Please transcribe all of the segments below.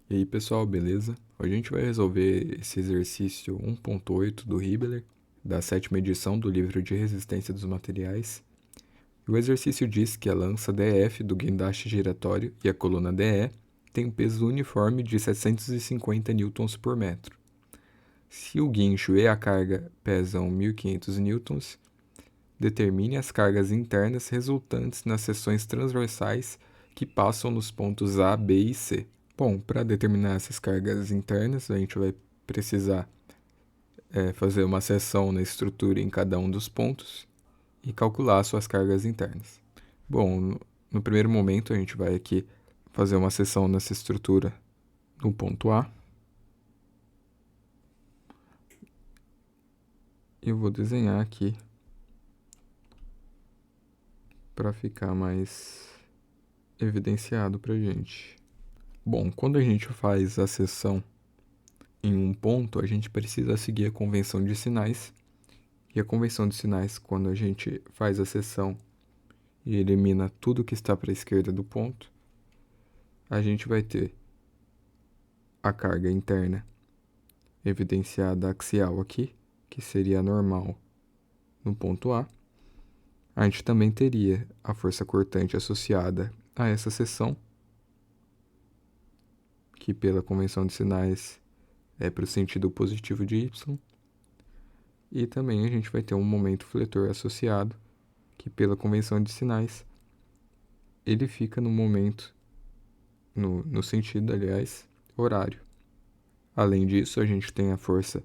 E aí pessoal, beleza? Hoje a gente vai resolver esse exercício 1.8 do Hibbeler, da sétima edição do livro de resistência dos materiais. E o exercício diz que a lança DF do guindaste giratório e a coluna DE têm um peso uniforme de 750 newtons por metro. Se o guincho e a carga pesam 1.500 newtons, determine as cargas internas resultantes nas seções transversais que passam nos pontos A, B e C. Bom, para determinar essas cargas internas, a gente vai precisar fazer uma seção na estrutura em cada um dos pontos e calcular suas cargas internas. Bom, no primeiro momento a gente vai aqui fazer uma seção nessa estrutura no ponto A. E eu vou desenhar aqui para ficar mais evidenciado para a gente. Bom, quando a gente faz a seção em um ponto, a gente precisa seguir a convenção de sinais. E a convenção de sinais, quando a gente faz a seção e elimina tudo que está para a esquerda do ponto, a gente vai ter a carga interna evidenciada axial aqui, que seria a normal no ponto A. A gente também teria a força cortante associada a essa seção, que pela convenção de sinais é para o sentido positivo de y. E também a gente vai ter um momento fletor associado, que pela convenção de sinais, ele fica no momento, no sentido, aliás, horário. Além disso, a gente tem a força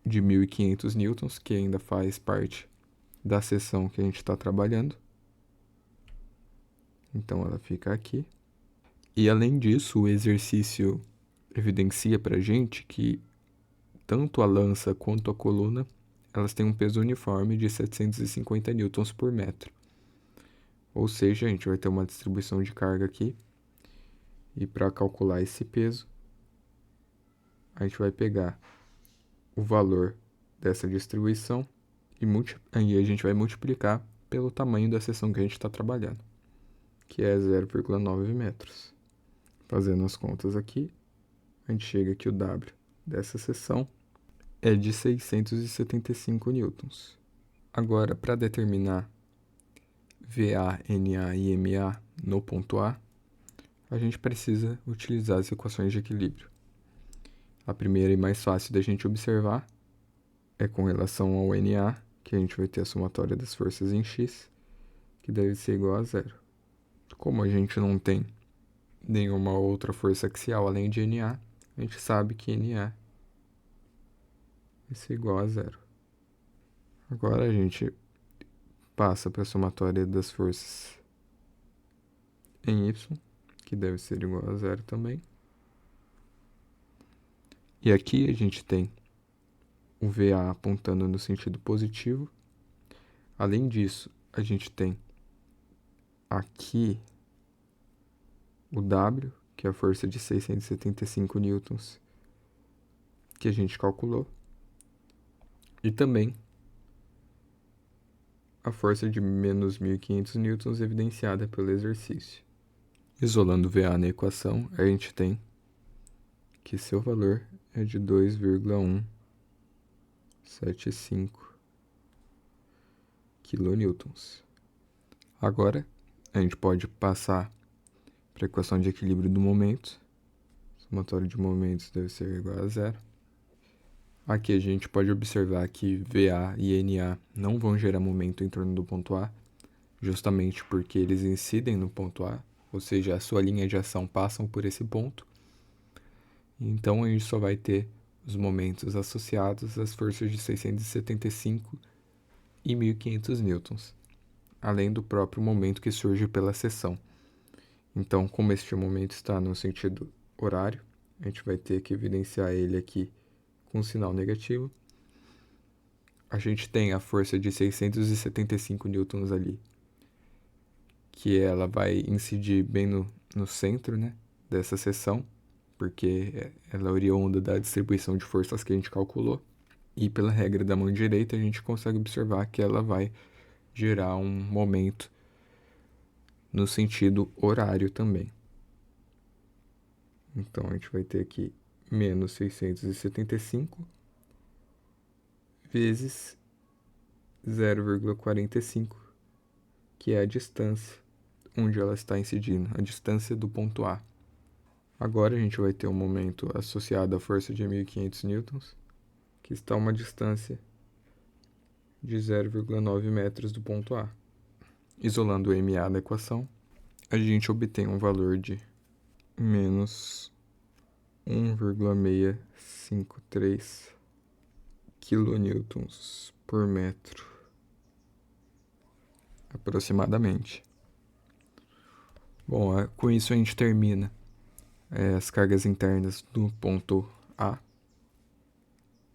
de 1.500 newtons, que ainda faz parte da seção que a gente está trabalhando. Então ela fica aqui. E além disso, o exercício evidencia para a gente que tanto a lança quanto a coluna, elas têm um peso uniforme de 750 newtons por metro. Ou seja, a gente vai ter uma distribuição de carga aqui. E para calcular esse peso, a gente vai pegar o valor dessa distribuição e a gente vai multiplicar pelo tamanho da seção que a gente está trabalhando, que é 0,9 metros. Fazendo as contas aqui, a gente chega que o W dessa seção é de 675 newtons. Agora, para determinar VA, NA e MA no ponto A, a gente precisa utilizar as equações de equilíbrio. A primeira e mais fácil da gente observar é com relação ao NA, que a gente vai ter a somatória das forças em X, que deve ser igual a zero. Como a gente não tem nenhuma outra força axial além de NA, a gente sabe que NA vai ser igual a zero. Agora a gente passa para a somatória das forças em Y, que deve ser igual a zero também. E aqui a gente tem o VA apontando no sentido positivo. Além disso, a gente tem aqui o W, que é a força de 675 newtons, que a gente calculou. E também a força de menos 1.500 newtons evidenciada pelo exercício. Isolando o VA na equação, a gente tem que seu valor é de 2,175 kilonewtons. Agora, a gente pode passar para a equação de equilíbrio do momento. O somatório de momentos deve ser igual a zero. Aqui a gente pode observar que VA e NA não vão gerar momento em torno do ponto A, justamente porque eles incidem no ponto A, ou seja, a sua linha de ação passam por esse ponto. Então a gente só vai ter os momentos associados às forças de 675 e 1.500 newtons, além do próprio momento que surge pela seção. Então, como este momento está no sentido horário, a gente vai ter que evidenciar ele aqui com um sinal negativo. A gente tem a força de 675 newtons ali, que ela vai incidir bem no centro, né, dessa seção, porque ela é oriunda da distribuição de forças que a gente calculou. E pela regra da mão direita, a gente consegue observar que ela vai gerar um momento no sentido horário também. Então, a gente vai ter aqui menos 675 vezes 0,45, que é a distância onde ela está incidindo, a distância do ponto A. Agora a gente vai ter um momento associado à força de 1.500 newtons, que está a uma distância de 0,9 metros do ponto A. Isolando o MA da equação, a gente obtém um valor de menos 1,653 kilonewtons por metro, aproximadamente. Bom, com isso a gente termina as cargas internas do ponto A.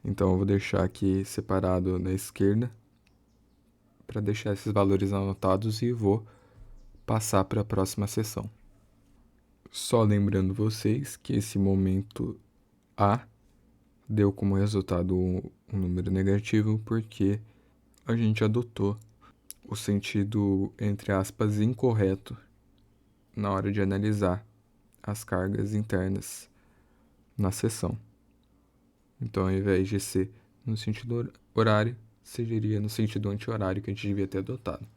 Então eu vou deixar aqui separado na esquerda para deixar esses valores anotados e vou passar para a próxima sessão. Só lembrando vocês que esse momento A deu como resultado um número negativo porque a gente adotou o sentido, entre aspas, incorreto na hora de analisar as cargas internas na seção. Então, ao invés de ser no sentido horário, seria no sentido anti-horário que a gente devia ter adotado.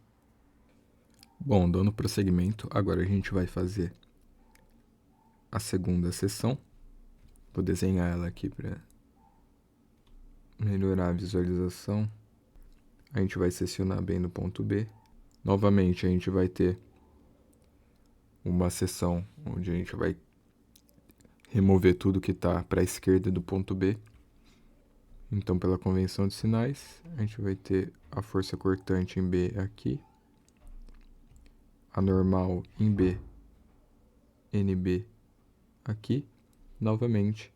Bom, dando prosseguimento, agora a gente vai fazer a segunda seção. Vou desenhar ela aqui para melhorar a visualização. A gente vai seccionar bem no ponto B. Novamente, a gente vai ter uma seção onde a gente vai remover tudo que está para a esquerda do ponto B. Então, pela convenção de sinais, a gente vai ter a força cortante em B aqui, a normal em B, NB aqui, novamente,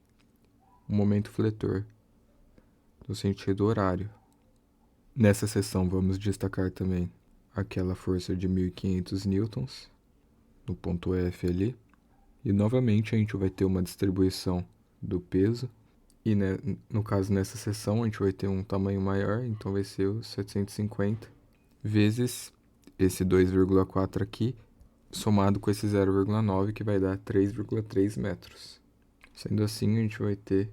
o momento fletor no sentido horário. Nessa seção, vamos destacar também aquela força de 1.500 newtons, no ponto F ali, e novamente a gente vai ter uma distribuição do peso, e no caso nessa seção a gente vai ter um tamanho maior, então vai ser o 750 vezes esse 2,4 aqui, somado com esse 0,9, que vai dar 3,3 metros. Sendo assim, a gente vai ter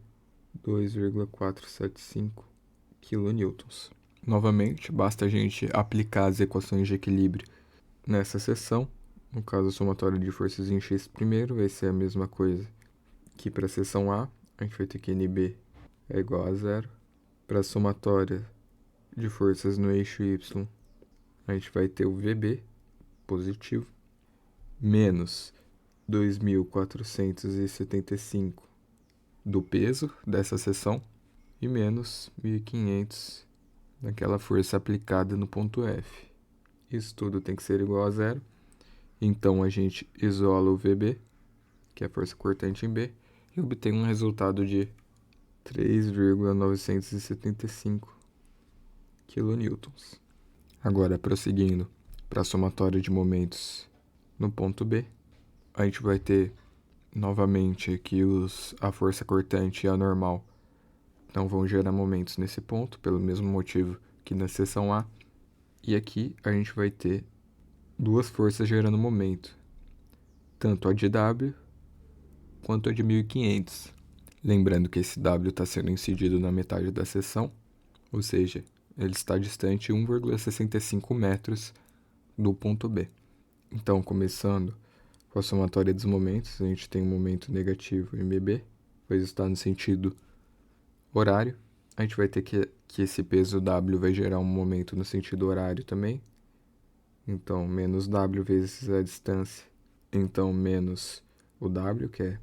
2,475 kilonewtons. Novamente, basta a gente aplicar as equações de equilíbrio nessa seção. No caso, a somatória de forças em X primeiro vai ser a mesma coisa que para a seção A. A gente vai ter que NB é igual a zero. Para a somatória de forças no eixo Y, a gente vai ter o VB positivo, menos 2.475 do peso dessa seção e menos 1.500 daquela força aplicada no ponto F. Isso tudo tem que ser igual a zero. Então a gente isola o VB, que é a força cortante em B, e obtém um resultado de 3,975 kilonewtons. Agora, prosseguindo para a somatória de momentos no ponto B, a gente vai ter novamente que a força cortante e a normal não vão gerar momentos nesse ponto, pelo mesmo motivo que na seção A. E aqui a gente vai ter duas forças gerando momento, tanto a de W quanto a de 1.500. Lembrando que esse W está sendo incidido na metade da seção, ou seja, ele está distante 1,65 metros do ponto B. Então, começando com a somatória dos momentos, a gente tem um momento negativo em BB, pois está no sentido horário. A gente vai ter que esse peso W vai gerar um momento no sentido horário também. Então, menos W vezes a distância. Então, menos o W, que é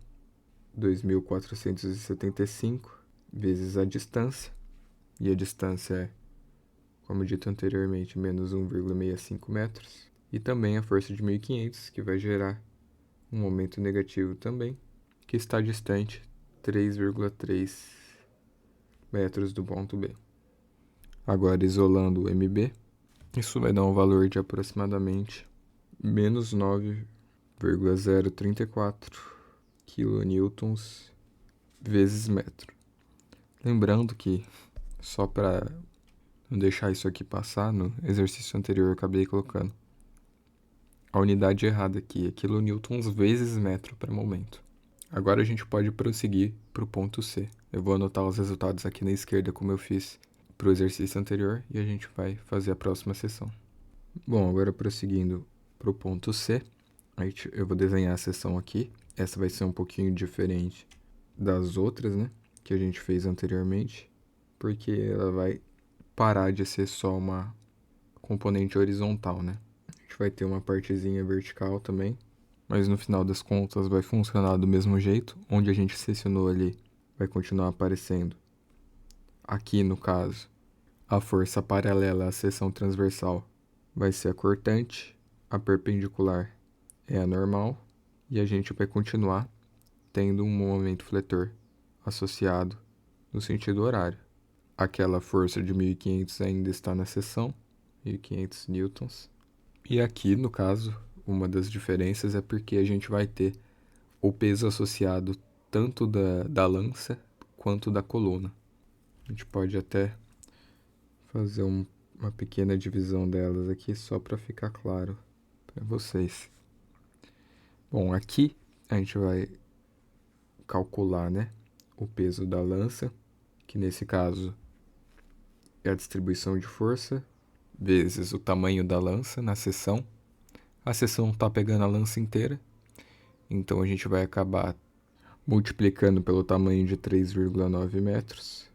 2.475, vezes a distância. E a distância é, como dito anteriormente, menos 1,65 metros. E também a força de 1.500, que vai gerar um momento negativo também, que está distante 3,3 metros do ponto B. Agora, isolando o MB, isso vai dar um valor de aproximadamente menos 9,034 kilonewtons vezes metro. Lembrando que, só para não deixar isso aqui passar, no exercício anterior eu acabei colocando a unidade errada aqui, é kilonewtons vezes metro para momento. Agora a gente pode prosseguir para o ponto C. Eu vou anotar os resultados aqui na esquerda, como eu fiz para o exercício anterior, e a gente vai fazer a próxima sessão. Bom, agora prosseguindo para o ponto C, eu vou desenhar a sessão aqui. Essa vai ser um pouquinho diferente das outras, né, que a gente fez anteriormente, porque ela vai parar de ser só uma componente horizontal, né? A gente vai ter uma partezinha vertical também, mas no final das contas vai funcionar do mesmo jeito. Onde a gente selecionou ali vai continuar aparecendo. Aqui, no caso, a força paralela à seção transversal vai ser a cortante, a perpendicular é a normal, e a gente vai continuar tendo um momento fletor associado no sentido horário. Aquela força de 1.500 ainda está na seção, 1.500 newtons. E aqui, no caso, uma das diferenças é porque a gente vai ter o peso associado tanto da lança quanto da coluna. A gente pode até fazer uma pequena divisão delas aqui só para ficar claro para vocês. Bom, aqui a gente vai calcular, né, o peso da lança, que nesse caso é a distribuição de força vezes o tamanho da lança na seção. A seção está pegando a lança inteira, então a gente vai acabar multiplicando pelo tamanho de 3,9 metros.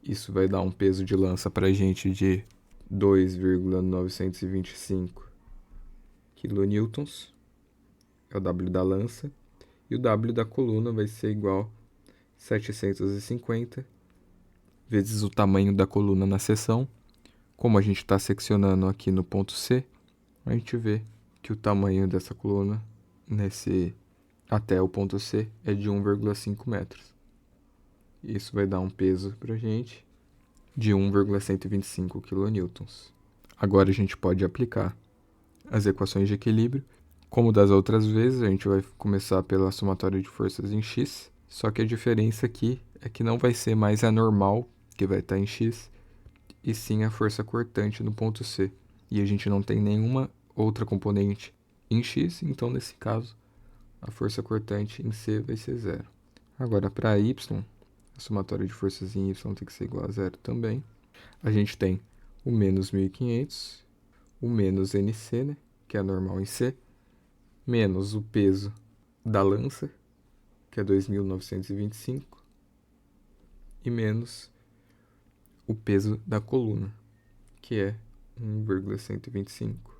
Isso vai dar um peso de lança para a gente de 2,925 kN, é o W da lança, e o W da coluna vai ser igual a 750 vezes o tamanho da coluna na seção. Como a gente está seccionando aqui no ponto C, a gente vê que o tamanho dessa coluna até o ponto C é de 1,5 metros. Isso vai dar um peso para a gente de 1,125 kN. Agora a gente pode aplicar as equações de equilíbrio. Como das outras vezes, a gente vai começar pela somatória de forças em x, só que a diferença aqui é que não vai ser mais a normal, que vai estar em x, e sim a força cortante no ponto C. E a gente não tem nenhuma outra componente em x, então nesse caso a força cortante em C vai ser zero. Agora para y, a somatória de forças em y tem que ser igual a zero também. A gente tem o menos 1.500, o menos NC, né, que é a normal em C, menos o peso da lança, que é 2.925, e menos o peso da coluna, que é 1,125.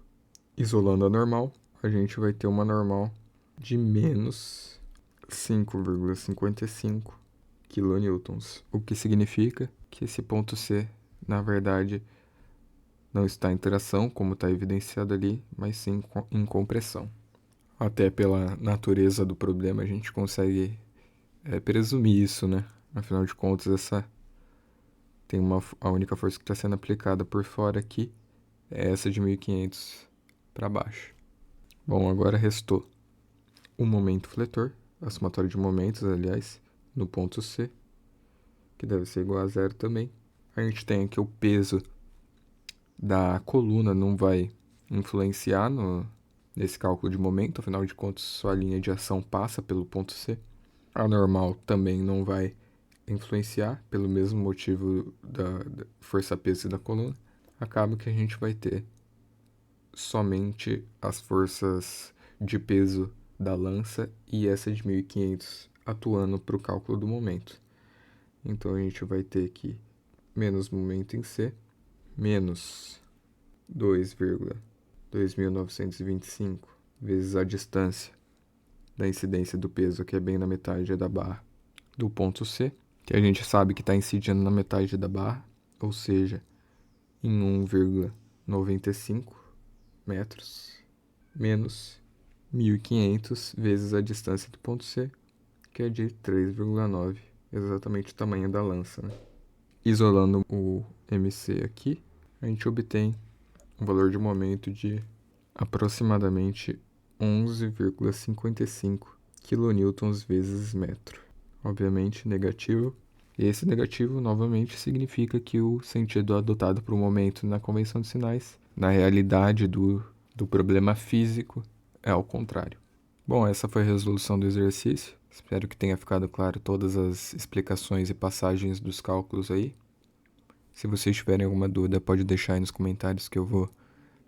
Isolando a normal, a gente vai ter uma normal de menos 5,55 kN, o que significa que esse ponto C, na verdade, não está em tração, como está evidenciado ali, mas sim em compressão. Até pela natureza do problema, a gente consegue presumir isso, né? Afinal de contas, a única força que está sendo aplicada por fora aqui é essa de 1.500 para baixo. Bom, agora restou o momento fletor, a somatória de momentos, aliás, no ponto C, que deve ser igual a zero também. A gente tem aqui o peso da coluna, não vai influenciar nesse cálculo de momento, afinal de contas, sua linha de ação passa pelo ponto C. A normal também não vai influenciar, pelo mesmo motivo da força-peso da coluna. Acaba que a gente vai ter somente as forças de peso da lança e essa de 1.500 atuando para o cálculo do momento. Então a gente vai ter aqui menos momento em C, menos 2,2925 vezes a distância da incidência do peso, que é bem na metade da barra do ponto C, que a gente sabe que está incidindo na metade da barra, ou seja, em 1,95 metros, menos 1.500 vezes a distância do ponto C, que é de 3,9, exatamente o tamanho da lança, né? Isolando o MC aqui, a gente obtém um valor de momento de aproximadamente 11,55 kN vezes metro. Obviamente negativo. E esse negativo, novamente, significa que o sentido adotado para o momento na convenção de sinais, na realidade do problema físico, é ao contrário. Bom, essa foi a resolução do exercício. Espero que tenha ficado claro todas as explicações e passagens dos cálculos aí. Se vocês tiverem alguma dúvida, pode deixar aí nos comentários que eu vou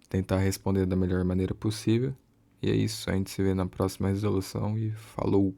tentar responder da melhor maneira possível. E é isso, a gente se vê na próxima resolução e falou!